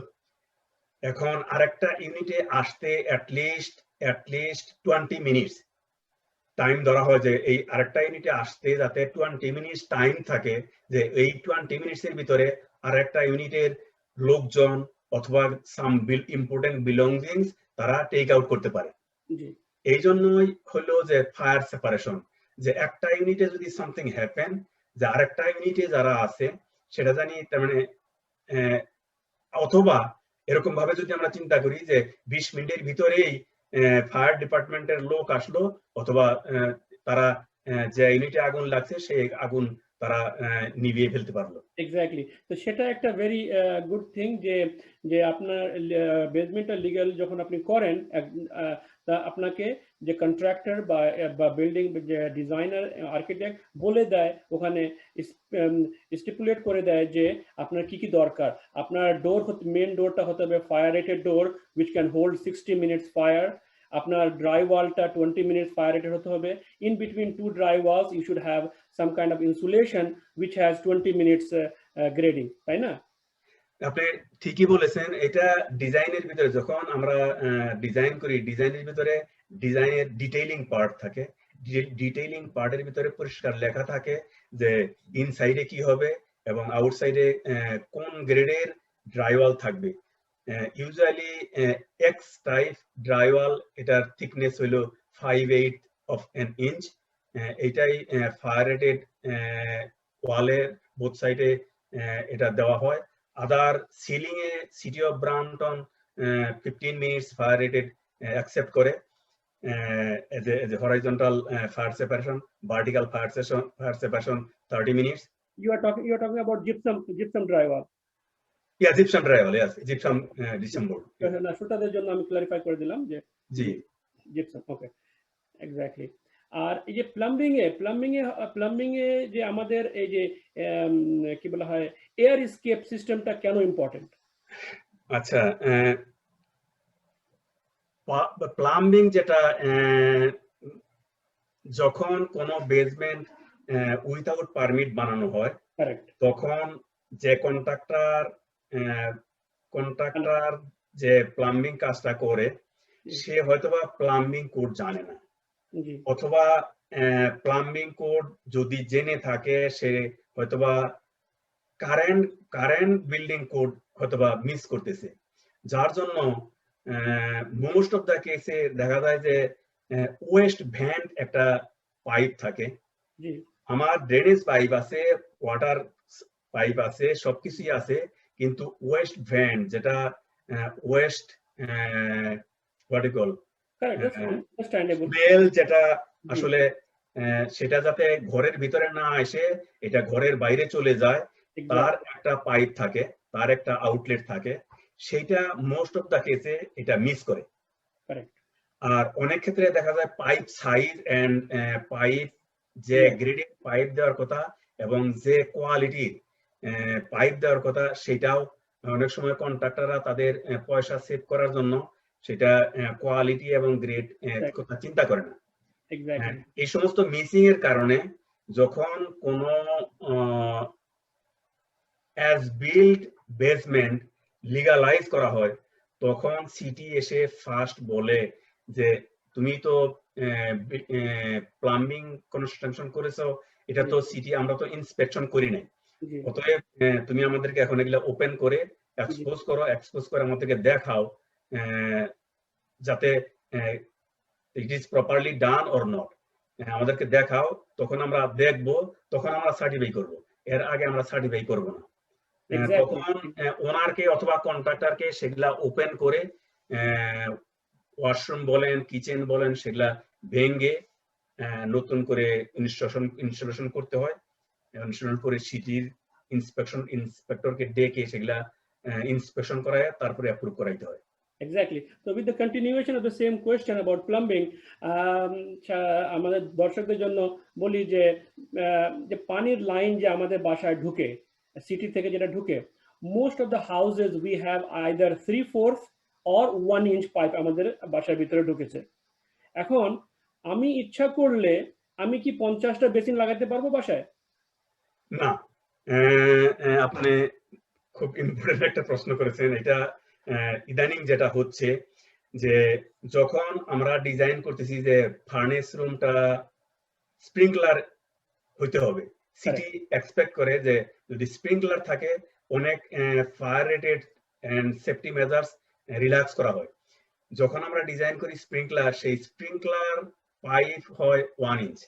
এখন আরেকটা ইউনিটে আসতে অ্যাটলিস্ট 20 মিনিটস টাইম ধরা হয়, যে এই আরেকটা ইউনিটে আসতে যাতে 20 মিনিটস টাইম থাকে, যে এই 20 মিনিটসের ভিতরে আরেকটা ইউনিটের লোকজন অথবা সাম ইম্পর্টেন্ট বিলঙ্গিংস তারা টেক আউট করতে পারে। জি এই জন্যই হলো যে ফায়ার সেপারেশন, যে একটা ইউনিটে যদি সামথিং হ্যাপেন, যে আরেকটা ইউনিটে যারা আছে সেটা জানি তার মানে অথবা এরকম ভাবে যদি আমরা চিন্তা করি যে 20 মিনিটের ভিতরেই ফায়ার ডিপার্টমেন্টের লোক আসলো, অথবা তারা যে ইউনিটে আগুন লাগছে সেই আগুন তারা নিভিয়ে ফেলতে পারলো। এক্স্যাক্টলি। তো সেটা একটা ভেরি গুড থিং যে যে আপনার বেসমেন্টটা লিগ্যাল যখন আপনি করেন তা আপনাকে যে কন্ট্রাক্টর বা বিল্ডিং যে ডিজাইনার আর্কিটেক্ট বলে দেয়, ওখানে স্টিপুলেট করে দেয় যে আপনার কি কি দরকার। আপনার ডোর মেন ডোরটা হতে হবে fire rated door which can hold 60 minutes fire. আপনার ড্রাই ওয়ালটা 20 মিনিটস ফায়ার রেটেড হতে হবে। In between two dry walls you should have some kind of insulation which has 20 minutes grading, তাই না? আপনি ঠিকই বলেছেন। এটা ডিজাইনের ভিতরে যখন আমরা ডিজাইন করি, ডিজাইনের ভিতরে ডিজাইনের ডিটেইলিং পার্ট থাকে। ডিটেইলিং পার্টের ভিতরে পরিষ্কার লেখা থাকে যে ইনসাইডে কি হবে এবং আউটসাইডে কোন গ্রেডের ড্রাইওয়াল থাকবে। ইউজুয়ালি এক্স টাইপ ড্রাইওয়াল, এটার থিকনেস হলো 5/8 of an inch। এইটাই ফায়ার রেটেড ওয়ালের বোথ সাইডে এটা দেওয়া হয়। আদার সিলিং এ city of Brampton 15 minutes fire rated accept করে as a horizontal fire separation, vertical fire separation 30 minutes. You are talking about gypsum drywall. Yeah, gypsum drywall, yes, gypsum board. না, শ্রোতাদের জন্য আমি ক্লারিফাই করে দিলাম যে জি gypsum, ওকে, exactly. আর এই যে প্লাম্বিং এ যে আমাদের এই যে কি বলা হয় এয়ার এসকেপ সিস্টেমটা কেন ইম্পর্টেন্ট? আচ্ছা, প্লাম্বিং যেটা যখন কোনো বেসমেন্ট উইথাউট পারমিট বানানো হয়, কারেক্ট, তখন যে কন্ট্রাক্টর যে প্লাম্বিং কাজটা করে সে হয়তোবা প্লাম্বিং কোড জানে না, জি অথবা প্লাম্বিং কোড যদি জেনে থাকে সে হয়তোবা কারেন্ট বিল্ডিং কোড হয়তোবা মিস করতেছে, যার জন্য মোস্ট অফ দ্য কেসে দেখা যায় যে ওয়েস্ট ভ্যান্ট একটা পাইপ থাকে। জি আমার ড্রেনেজ পাইপ আছে, ওয়াটার পাইপ আছে, সবকিছুই আছে, কিন্তু ওয়েস্ট ভ্যান্ট যেটা waste what you call smell, যেটা আসলে সেটা যাতে ঘরের ভিতরে না আসে, এটা ঘরের বাইরে চলে যায়, তার একটা পাইপ থাকে, তার একটা আউটলেট থাকে, সেটা মোস্ট অফ দ্য কেসে এটা মিস করে। আর অনেক ক্ষেত্রে দেখা যায় পাইপ সাইজ এন্ড পাইপ যে গ্রেডেড পাইপ দেওয়ার কথা এবং যে কোয়ালিটির পাইপ দেওয়ার কথা, সেটাও অনেক সময় কন্ট্রাক্টররা তাদের পয়সা সেভ করার জন্য সেটা কোয়ালিটি এবং গ্রেড কথা চিন্তা করে না। এই সমস্ত মিসিং এর কারণে যখন কোনো অ্যাজ বিল্ড বেসমেন্ট লিগালাইজ করা হয়, তখন সিটি এসে ফার্স্ট বলে যে তুমি তো প্লাম্বিং কনস্ট্রাকশন করেছো, এটা তো সিটি আমরা তো ইন্সপেকশন করি নাই, অতএব তুমি আমাদেরকে এখন এগুলা ওপেন করে এক্সপোজ করে আমাদেরকে দেখাও যাতে it is properly done or not, আমাদেরকে দেখাও, তখন আমরা দেখবো, তখন আমরা সার্টিফাই করব, এর আগে আমরা সার্টিফাই করব না। তখন ওনারকে অথবা কন্ট্রাক্টরকে সেগুলা ওপেন করে ওয়াশরুম বলেন, কিচেন বলেন, সেগুলা ভেঙে নতুন করে ইনস্টলেশন করতে হয়। ইনস্টলেশন করে সিটির ইন্সপেক্টরকে ডেকে সেগুলা ইন্সপেকশন করায় তারপরে অ্যাপ্রুভ করাইতে হয়। Exactly. So with the continuation of the same question about plumbing, আমাদের দর্শকদের জন্য বলি যে পানির লাইন যে আমাদের বাসায় ঢুকে, সিটি থেকে যেটা ঢুকে, most of the houses we have either 3/4 or 1 inch pipe আমাদের বাসার ভিতরে ঢুকেছে। এখন আমি ইচ্ছা করলে আমি কি 50টা বেসিন লাগাতে পারবো বাসায়? না, আপনি খুব ইম্পর্টেন্ট একটা প্রশ্ন করেছেন। এটা ইদানিং যেটা হচ্ছে যে যখন আমরা ডিজাইন করতেছি যে ফার্নেস রুমটা স্প্রিংকলার হইতে হবে, সিটি এক্সপেক্ট করে যে যদি স্প্রিংকলার থাকে অনেক fire rated and safety measures relax করা হয়। যখন আমরা ডিজাইন করি স্প্রিংকলার, সেই স্প্রিংকলার পাইপ হয় 1 ইঞ্চ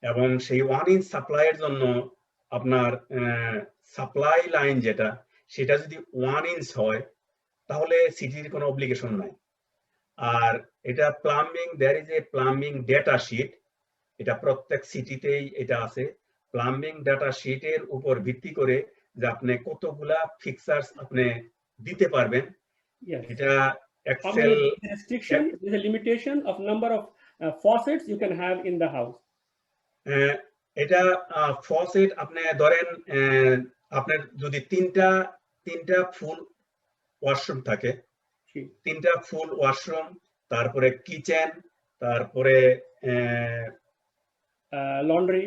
এবং সেই 1 ইঞ্চ সাপ্লাইয়ের জন্য আপনার সাপ্লাই লাইন যেটা সেটা যদি 1 ইঞ্চ হয় তাহলে সিটির কোনো অব্লিগেশন নাই। আর এটা plumbing, there is a plumbing data sheet, এটা প্রত্যেক সিটিতেই এটা আছে। প্লাম্বিং ডেটা শিটের উপর ভিত্তি করে যে আপনি কতগুলা ফিক্সার্স আপনি দিতে পারবেন, এটা Excel restriction, there's a limitation of number of faucets you can have in the house. এটা ফসেট আপনি ধরেন আপনার যদি তিনটা ফুল ওয়াশরুম থাকে, তিনটা ফুল ওয়াশরুম, তারপরে কিচেন, তারপরে লন্ড্রি,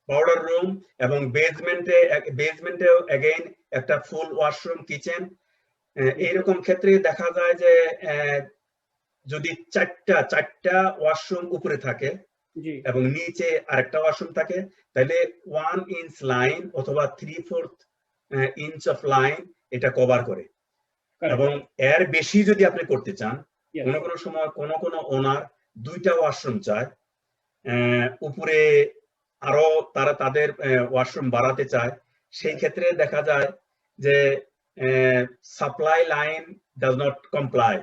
পাউডার রুম এবং বেসমেন্টে अगेन একটা ফুল ওয়াশরুম কিচেন, এইরকম ক্ষেত্রে দেখা যায় যে যদি চারটা ওয়াশরুম উপরে থাকে এবং নিচে আরেকটা ওয়াশরুম থাকে, তাহলে 1 ইঞ্চ লাইন অথবা 3/4 ইঞ্চ অফ লাইন এটা কভার করে। এবং এর বেশি যদি আপনি করতে চান, কোনো সময় কোনো ওনার 2টা ওয়াশরুম চায়, উপরে আরো তারা তাদের ওয়াশরুম বাড়াতে চায়, সেই ক্ষেত্রে দেখা যায় যে supply line does not comply.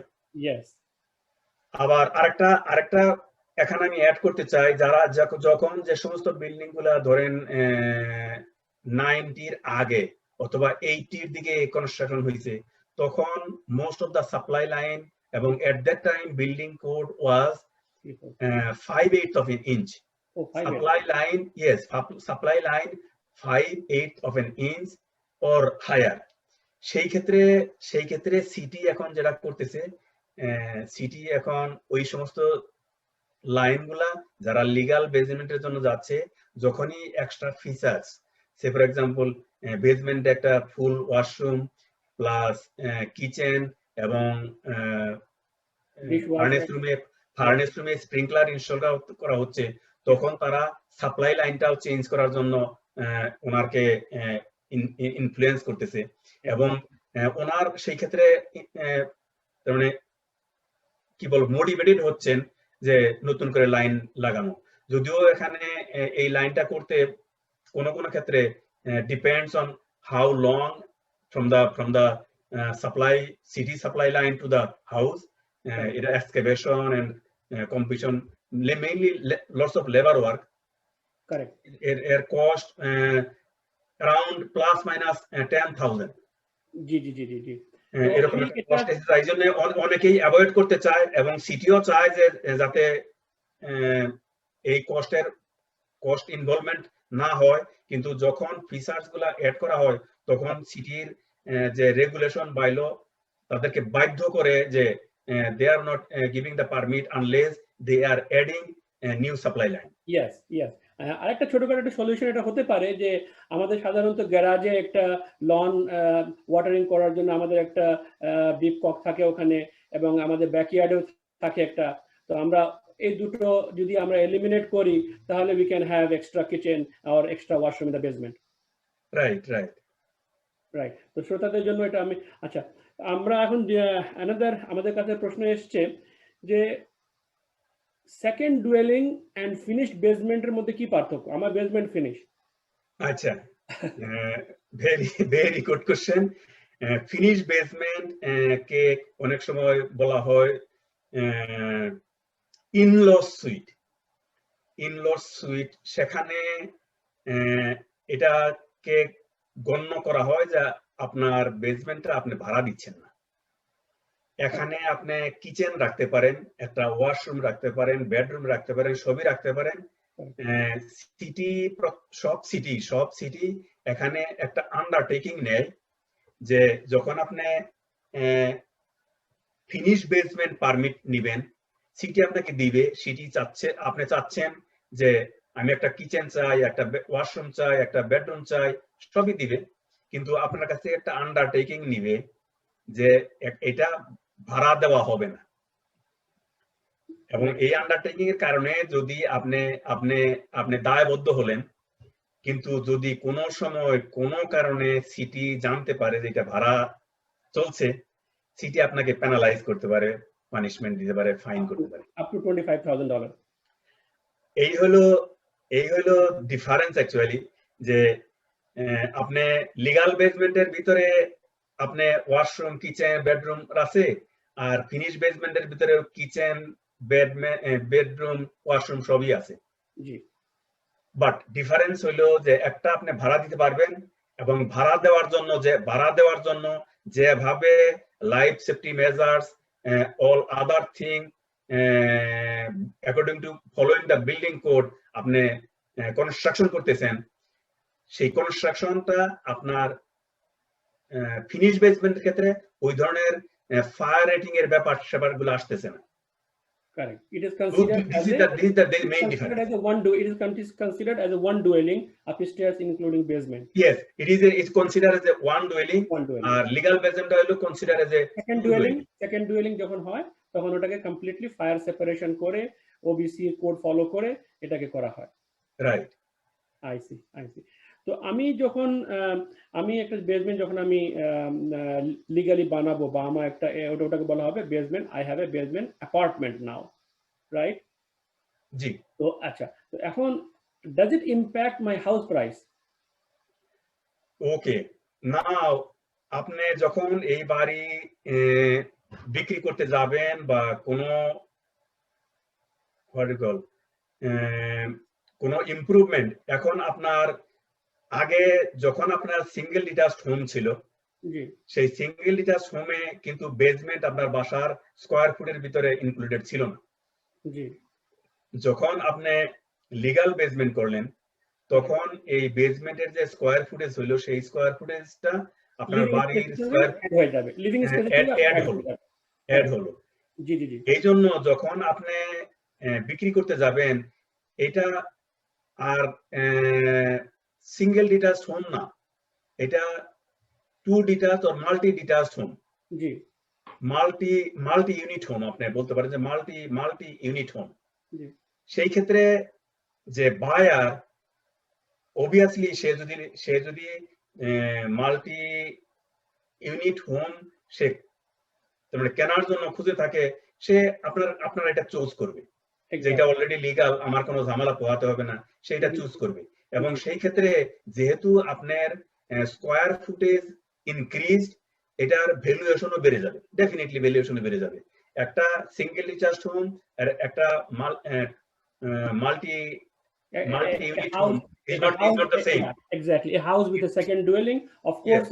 আবার আরেকটা এখানে আমি অ্যাড করতে চাই, যারা যখন যে সমস্ত বিল্ডিং গুলা ধরেন 90-র আগে অথবা 80-র দিকে কনস্ট্রাকশন হয়েছে, তখন most of the supply line এবং at that time building code was 5/8 of an inch. Supply line 5/8 of an inch or higher. সেই ক্ষেত্রে সিটি এখন যেটা করতেছে, সিটি এখন ওই সমস্ত লাইনগুলা যারা লিগ্যাল বেসমেন্টের জন্য যাচ্ছে, যখনই extra features, say for example বেসমেন্টে একটা ফুল ওয়াশরুম প্লাস কিচেন এবং ফার্নেস রুমে স্প্রিংকলার ইনস্টল করা হচ্ছে, তখন তারা সাপ্লাই লাইনটাও চেঞ্জ করার জন্য ওনারকে ইনফ্লুয়েন্স করতেছে এবং ওনার সেই ক্ষেত্রে মানে কি বলবো মোটিভেটেড হচ্ছেন যে নতুন করে লাইন লাগানো। যদিও এখানে এই লাইনটা করতে কোনো ক্ষেত্রে depends on how long from the city supply line to the house, it excavation and completion, mainly lots of labor work. Correct. It cost around plus minus 10,000. জি এরকম কস্ট এই জন্য অনেকেই অ্যাভয়েড করতে চায় এবং সিটিও চায় যে যাতে এই কস্ট ইনভলভমেন্ট না হয়, কিন্তু যখন ফিচার্স গুলা অ্যাড করা হয় তখন সিটির যে রেগুলেশন বাইলো তাদেরকে বাধ্য করে যে they are not giving the permit unless they are adding a new supply line. Yes. আরেকটা ছোটখাটো একটা সলিউশন এটা হতে পারে যে আমাদের সাধারণত গ্যারাজে একটা লন ওয়াটারিং করার জন্য আমাদের একটা ডিপ কক থাকে ওখানে, এবং আমাদের ব্যাকইয়ার্ডেও থাকে একটা। তো আমরা এই দুটো যদি আমরা এলিমিনেট করি তাহলে we can have extra kitchen or extra washroom in the basement. Right. তো শ্রোতাদের জন্য এটা আমি আচ্ছা, আমরা এখন আমাদের কাছে প্রশ্ন এসছে যে সেকেন্ড ডুয়েলিং এন্ড ফিনিশড বেসমেন্টের মধ্যে কি পার্থক্য? আমার বেসমেন্ট ফিনিশ। আচ্ছা, very good question. Finish basement কে অনেক সময় বলা হয় ইনলস সুইট। সেখানে এটাকে গণ্য করা হয় যে আপনার বেসমেন্টটা আপনি ভাড়া দিচ্ছেন না। এখানে আপনি কিচেন রাখতে পারেন, একটা ওয়াশরুম রাখতে পারেন, বেডরুম রাখতে পারেন, সবই রাখতে পারেন। সব সিটি এখানে একটা আন্ডারটেকিং নেয় যে যখন আপনি ফিনিশ বেসমেন্ট পারমিট নিবেন, সিটি আপনাকে দিবে, আপনি চাচ্ছেন যে আমি একটা কিচেন চাই, একটা ওয়াশরুম চাই, একটা বেডরুম চাই, সবই দিবে। কিন্তু আপনার কাছে একটা আন্ডারটেকিং নিবে যে এটা ভাড়া দেওয়া হবে না, এবং এই আন্ডারটেকিং এর কারণে যদি আপনি আপনি আপনি দায়বদ্ধ হলেন, কিন্তু যদি কোনো সময় কোনো কারণে সিটি জানতে পারে যে এটা ভাড়া চলছে, সিটি আপনাকে পেনালাইজ করতে পারে, পানিশমেন্ট দিতে পারে, ফাইন করতে পারে। up to $25,000. এই হলো ডিফারেন্স অ্যাকচুয়ালি, যে আপনি লিগ্যাল বেসমেন্টের ভিতরে আপনি ওয়াশরুম, কিচেন, বেডরুম আছে, আর ফিনিশ বেসমেন্টের ভিতরে কিচেন, বেডরুম, ওয়াশরুম সবই আছে। জি, বাট ডিফারেন্স হইলো যে একটা আপনি ভাড়া দিতে পারবেন, এবং ভাড়া দেওয়ার জন্য যেভাবে life safety measures, all other thing according to following the building code আপনি কনস্ট্রাকশন করতেছেন, সেই কনস্ট্রাকশনটা আপনার ফিনিশ বেসমেন্টের ক্ষেত্রে ওই ধরনের ফায়ার রেটিং এর ব্যাপারগুলো আসতেছে না। correct. It is considered This is the main difference. it is considered as a one dwelling upstairs including basement. Yes, it's considered as a one dwelling. One dwelling. R legal basement হলো considered as a second dwelling যখন হয় তখন ওটাকে completely fire separation করে OBC code follow করে এটাকে করা হয়। রাইট। I see. তো আমি যখন আমি একটা বেসমেন্ট যখন আমি লিগালি বানাবো, বা আমার একটা ওটাকে বলা হবে basement, I have a basement apartment now, right? জি। তো আচ্ছা, তো এখন does it impact my house price? Okay, now আপনি যখন এই বাড়ি বিক্রি করতে যাবেন বা কোনো ইমপ্রুভমেন্ট, এখন আপনার আগে যখন আপনার সিঙ্গেল ডিটাচড হোম ছিল, সেই সিঙ্গেল ডিটাচড হোমে কিন্তু বেসমেন্ট আপনার বাসার স্কয়ার ফুটের ভিতরে ইনক্লুডেড ছিল না। যখন আপনি লিগ্যাল বেসমেন্ট করলেন, তখন এই বেসমেন্টের যে স্কয়ার ফুটেজ হলো, সেই স্কয়ার ফুটেজটা আপনার বাড়ির স্কয়ার হয়ে যাবে, লিভিং স্পেস অ্যাড হলো। জি। এই জন্য যখন আপনি বিক্রি করতে যাবেন, এটা আর সিঙ্গেল ডিটাচড হোম না, এটা two detached or multi detached home. জি, মাল্টি ইউনিট হোম আপনি বলতে পারেন, যে মাল্টি ইউনিট হোম। জি। সেই ক্ষেত্রে যে বায়ার, অবভিয়াসলি সে যদি মাল্টি ইউনিট হোম সে কেনার জন্য খুঁজে থাকে, সে আপনার এটা চুজ করবে, যেটা অলরেডি লিগ্যাল, আমার কোনো ঝামেলা পোহাতে হবে না, সেটা চুজ করবে। এবং সেই ক্ষেত্রে যেহেতু আপনার স্কয়ার ফুটেজ ইনক্রিজ, এটার ভ্যালুয়েশনও বেড়ে যাবে, ডেফিনেটলি ভ্যালুয়েশনও বেড়ে যাবে। একটা সিঙ্গেল ডিটাচড হোম আর একটা multi unit home is not the same. Exactly. A house with a second dwelling, of course,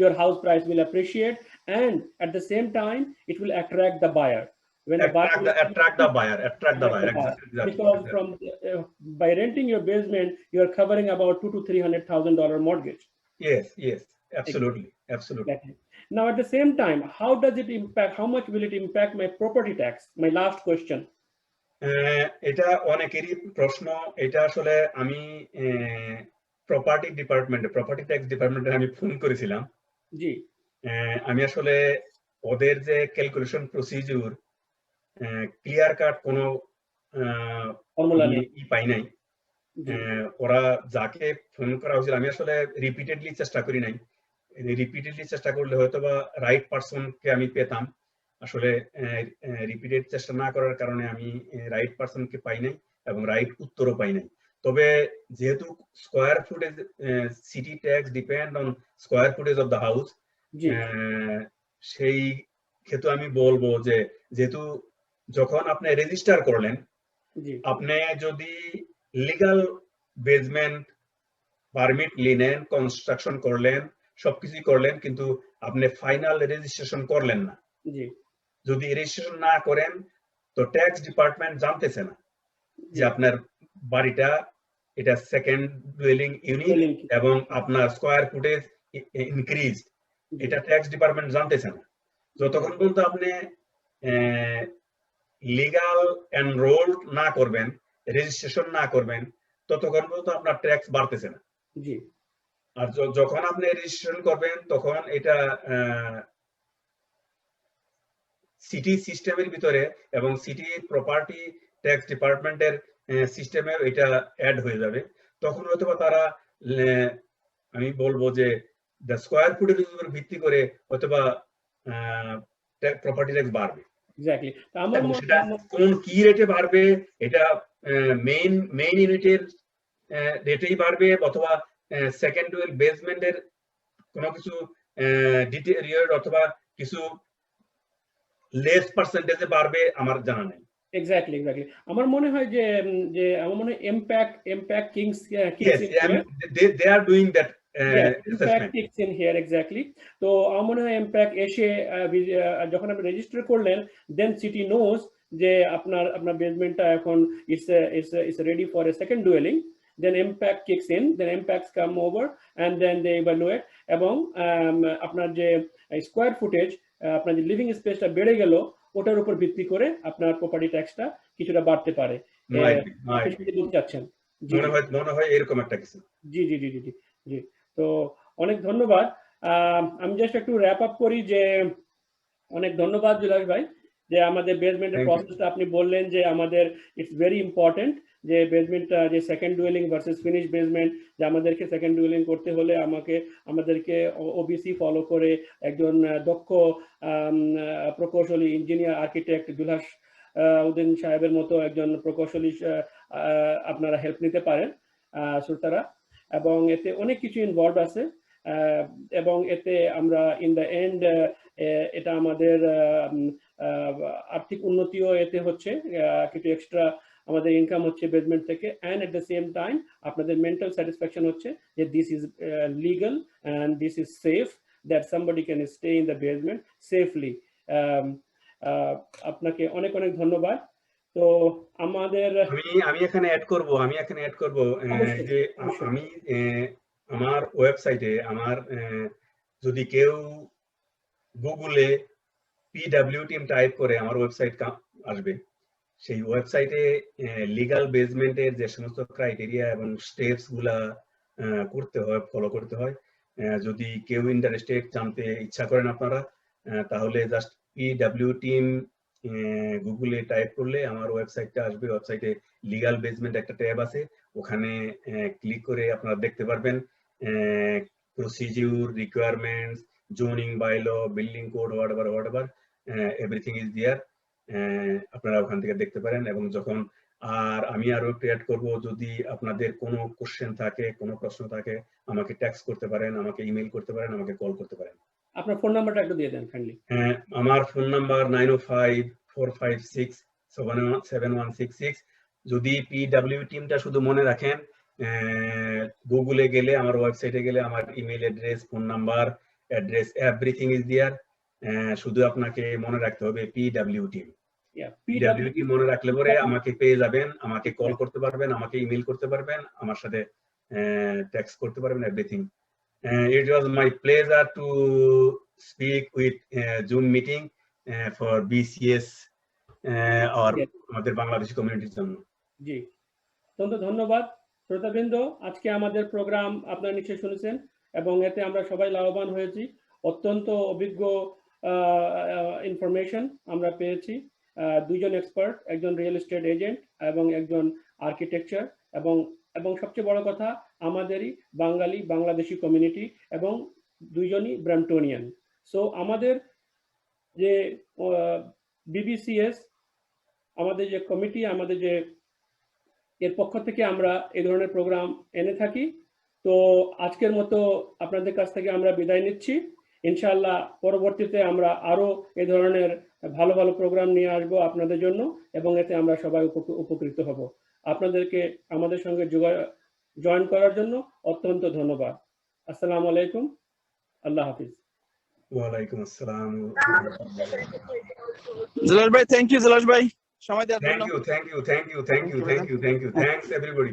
your house price will appreciate, and at the same time it will attract the buyer. When attract the buyer. Exactly. Because by renting your basement, you are covering about $200,000 to $300,000 mortgage. Yes, absolutely. Now, at the same time, how does it impact? How much will it impact my property tax? My last question. এটা অনেকেরই প্রশ্ন। এটা আসলে আমি property tax ডিপার্টমেন্টে আমি phone করেছিলাম। জি। আমি আসলে ওদের যে ক্যালকুলেশন প্রসিডিউর ক্লিয়ার কাট কোনো পাই নাই। ওরা যাকে ফোন করা হয়েছিল, আমি আসলে রিপিটেডলি চেষ্টা করি নাই। রিপিটেডলি চেষ্টা করলে হয়তো বা রাইট পারসনকে আমি পেতাম। আসলে রিপিটেড চেষ্টা না করার কারণে আমি রাইট পারসনকে পাই নাই এবং রাইট উত্তরও পাই নাই। তবে যেহেতু square footage, city tax depend on square footage of the house, সেই ক্ষেত্রে আমি বলবো যে যেহেতু যখন আপনি রেজিস্টার করলেন, আপনি যদি লিগ্যাল বেসমেন্ট পারমিট নিলেন, কনস্ট্রাকশন করলেন, সবকিছু করলেন, কিন্তু আপনি ফাইনাল রেজিস্ট্রেশন করলেন না, যদি রেজিস্ট্রেশন না করেন, তো ট্যাক্স ডিপার্টমেন্ট জানতেছে না যে আপনার বাড়িটা এটা সেকেন্ড ডুয়েলিং ইউনিট এবং আপনার স্কয়ার ফুটেজ ইনক্রিজ, এটা ট্যাক্স ডিপার্টমেন্ট জানতেছে না। যতক্ষণ পর্যন্ত আপনি লিগ্যাল এনরোল না করবেন, রেজিস্ট্রেশন না করবেন, ততক্ষণ পর্যন্ত আপনার ট্যাক্স বাড়তেছে না। আর যখন আপনি রেজিস্ট্রেশন করবেন তখন এটা সিটি সিস্টেমের ভিতরে এবং সিটি প্রপার্টি ট্যাক্স ডিপার্টমেন্টের সিস্টেমে এটা অ্যাড হয়ে যাবে। তখন হয়তো তারা আমি বলবো যে স্কোয়ার ফুটের উপর ভিত্তি করে হয়তোবা প্রপার্টি ট্যাক্স বাড়বে। এক্স্যাক্টলি। কোন কি রেটে বাড়বে এটা মেইন ইউনিটের রেটেই বাড়বে অথবা সেকেন্ড বেসমেন্টের কোনো কিছু ডিটেরিয়র অথবা কিছু লেস পার্সেন্টেজে বাড়বে আমার জানা নেই। এক্স্যাক্টলি। আমার মনে হয় যে আমার মনে হয় impact Kings they are doing that impact kicks in here exactly. তো আমার মনে হয় impact এসে যখন আপনি রেজিস্টার করলেন then city knows যে আপনার বেসমেন্টটা এখন is ready for a second dwelling, then impact kicks in, then impacts come over and then they evaluate এবং আপনার যে স্কোয়ার ফুটেজ আপনার যে লিভিং স্পেসটা বেড়ে গেল ওটার উপর ভিত্তি করে আপনার প্রপার্টি ট্যাক্সটা কিছুটা বাড়তে পারে। চাচ্ছেন মনে হয় এরকম একটা কিছু। জি জি জি জি জি জি। তো অনেক ধন্যবাদ। আমি জাস্ট একটু র্যাপ আপ করি যে অনেক ধন্যবাদ জুলাস ভাই যে আমাদের বেসমেন্টের প্রসেসটা আপনি বললেন যে আমাদের ইটস ভেরি ইম্পর্টেন্ট যে বেসমেন্টটা যে second duelling versus finish basement, যে আমাদেরকে সেকেন্ড ডুয়েলিং করতে হলে আমাদেরকে ওবিসি ফলো করে একজন দক্ষ প্রকৌশলী ইঞ্জিনিয়ার আর্কিটেক্ট জুলাস উদ্দিন সাহেবের মতো একজন প্রকৌশলী আপনারা হেল্প নিতে পারেন শ্রোতারা, এবং এতে অনেক কিছু ইনভলভ আছে এবং এতে আমরা ইন দ্য এন্ড এটা আমাদের আর্থিক উন্নতিও এতে হচ্ছে, কিছু এক্সট্রা আমাদের ইনকাম হচ্ছে বেসমেন্ট থেকে, and at the same time আপনাদের মেন্টাল স্যাটিসফ্যাকশন হচ্ছে যে this is legal and this is safe, that somebody can stay in the basement safely. আপনাকে অনেক অনেক ধন্যবাদ। তো আমাদের আমি এখানে অ্যাড করব যে আমি আমার ওয়েবসাইটে যদি কেউ গুগলে পিডব্লিউ টিম টাইপ করে আমার ওয়েবসাইট আসবে, সেই ওয়েবসাইটে লিগাল বেসমেন্টের যে সমস্ত ক্রাইটেরিয়া এবং স্টেপস গুলা করতে হয়, ফলো করতে হয়, যদি কেউ ইন্টারেস্টেড জানতে ইচ্ছা করেন আপনারা, তাহলে জাস্ট পিডব্লিউ টিম গুগলে টাইপ করলে আমার ওয়েবসাইটটা আসবে। ওয়েবসাইটে লিগাল বেসমেন্ট একটা ট্যাব আছে, ওখানে ক্লিক করে আপনারা দেখতে পারবেন procedure, requirements, zoning bylaw, building code, whatever everything is there. আপনারা ওখান থেকে দেখতে পারেন। এবং যখন আমি আরো একটু অ্যাড করব, যদি আপনাদের কোনো কোশ্চেন থাকে, কোনো প্রশ্ন থাকে, আমাকে টেক্সট করতে পারেন, আমাকে ইমেল করতে পারেন, আমাকে কল করতে পারেন। আপনার ফোন নাম্বারটা একটু দিয়ে দেন কাইন্ডলি। আমার ফোন নাম্বার 9054567166। যদি পিডব্লিউ টিমটা শুধু মনে রাখেন, গুগলে গেলে, আমার ওয়েবসাইটে গেলে আমার email address, phone number, address, everything is there. শুধু আপনাকে মনে রাখতে হবে পিডব্লিউ টিম। পিডব্লিউ টিম মনে রাখলে পরে আমাকে পেয়ে যাবেন, আমাকে কল করতে পারবেন, আমাকে ইমেল করতে পারবেন, আমার সাথে টেক্সট করতে পারবেন, everything. It was my pleasure to speak with Zoom meeting for BCS or আমাদের বাংলাদেশি কমিউনিটির জন্য। জি, ধন্যবাদ শ্রোতাবৃন্দ। আজকে আমাদের প্রোগ্রাম আপনারা নিশ্চয়ই শুনেছেন এবং এতে আমরা সবাই লাভবান হয়েছি। অত্যন্ত অভিজ্ঞ ইনফরমেশন আমরা পেয়েছি। দুইজন এক্সপার্ট, একজন রিয়েল এস্টেট এজেন্ট এবং একজন আর্কিটেকচার, এবং সবচেয়ে বড় কথা আমাদেরই বাংলাদেশি কমিউনিটি এবং দুইজনই ব্রাম্পটনিয়ান। সো আমাদের যে বিবিসিএস, আমাদের যে কমিটি, আমাদের যে এর পক্ষ থেকে আমরা এই ধরনের প্রোগ্রাম এনে থাকি। তো আজকের মতো আপনাদের কাছ থেকে আমরা বিদায় নিচ্ছি। ইনশাআল্লাহ পরবর্তীতে আমরা আরো এই ধরনের ভালো ভালো প্রোগ্রাম নিয়ে আসবো আপনাদের জন্য এবং এতে আমরা সবাই উপকৃত হব। আপনাদেরকে আমাদের সঙ্গে জয়েন করার জন্য অত্যন্ত ধন্যবাদ। আসসালামু আলাইকুম, আল্লাহ হাফিজ। ওয়ালাইকুম আসসালাম। জুলাস ভাই, থ্যাংক ইউ। জুলাস ভাই, সময় দেওয়ার জন্য থ্যাংক ইউ, থ্যাংকস এভরিবডি।